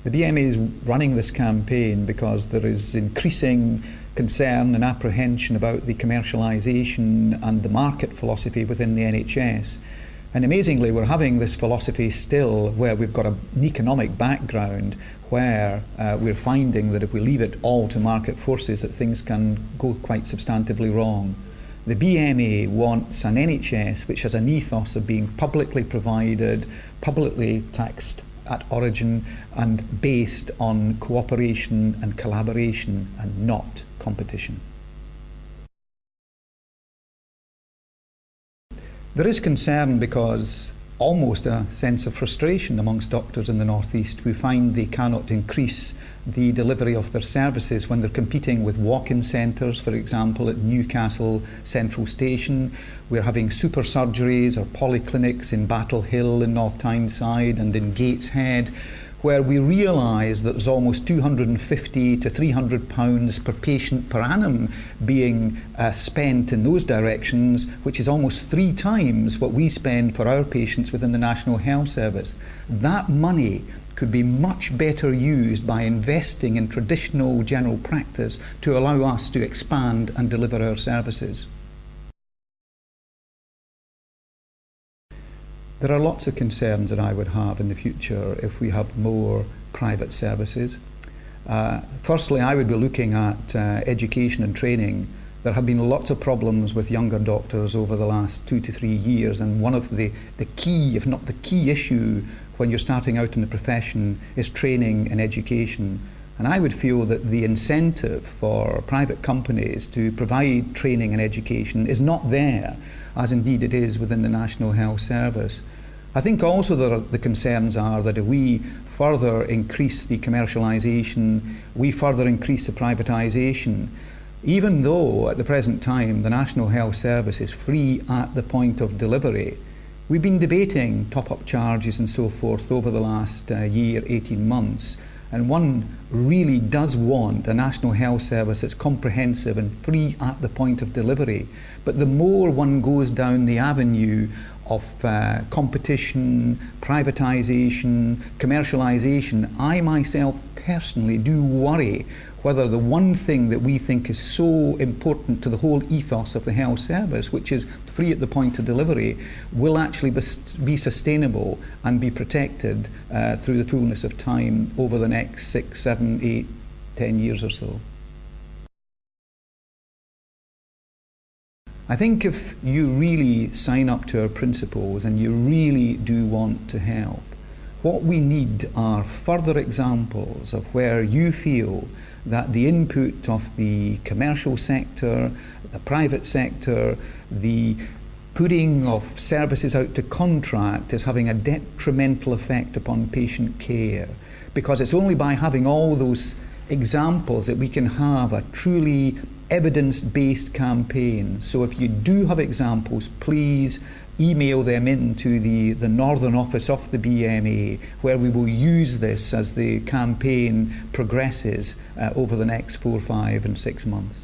The BMA is running this campaign because there is increasing concern and apprehension about the commercialisation and the market philosophy within the NHS. And amazingly, we're having this philosophy still where we've got an economic background where we're finding that if we leave it all to market forces, that things can go quite substantively wrong. The BMA wants an NHS which has an ethos of being publicly provided, publicly taxed at origin, and based on cooperation and collaboration and not competition. There is concern because almost a sense of frustration amongst doctors in the North East who find they cannot increase the delivery of their services when they're competing with walk-in centres, for example, at Newcastle Central Station. We're having super surgeries or polyclinics in Battle Hill in North Tyneside and in Gateshead, where we realise that there's almost £250 to £300 per patient per annum being spent in those directions, which is almost 3 times what we spend for our patients within the National Health Service. That money could be much better used by investing in traditional general practice to allow us to expand and deliver our services. There are lots of concerns that I would have in the future if we have more private services. Firstly, I would be looking at education and training. There have been lots of problems with younger doctors over the last 2 to 3 years, and one of the key, if not the key issue when you're starting out in the profession is training and education. And I would feel that the incentive for private companies to provide training and education is not there, as indeed it is within the National Health Service. I think also the concerns are that if we further increase the commercialisation, we further increase the privatisation, even though at the present time the National Health Service is free at the point of delivery. We've been debating top-up charges and so forth over the last year, 18 months, and one really does want a National Health Service that's comprehensive and free at the point of delivery. But the more one goes down the avenue of competition, privatisation, commercialisation, I myself personally do worry whether the one thing that we think is so important to the whole ethos of the health service, which is free at the point of delivery, will actually be sustainable and be protected through the fullness of time over the next 6, 7, 8, 10 years or so. I think if you really sign up to our principles and you really do want to help, what we need are further examples of where you feel that the input of the commercial sector, the private sector, the putting of services out to contract is having a detrimental effect upon patient care. Because it's only by having all those examples that we can have a truly evidence-based campaign. So if you do have examples, please email them into the Northern Office of the BMA, where we will use this as the campaign progresses over the next 4, 5 and 6 months.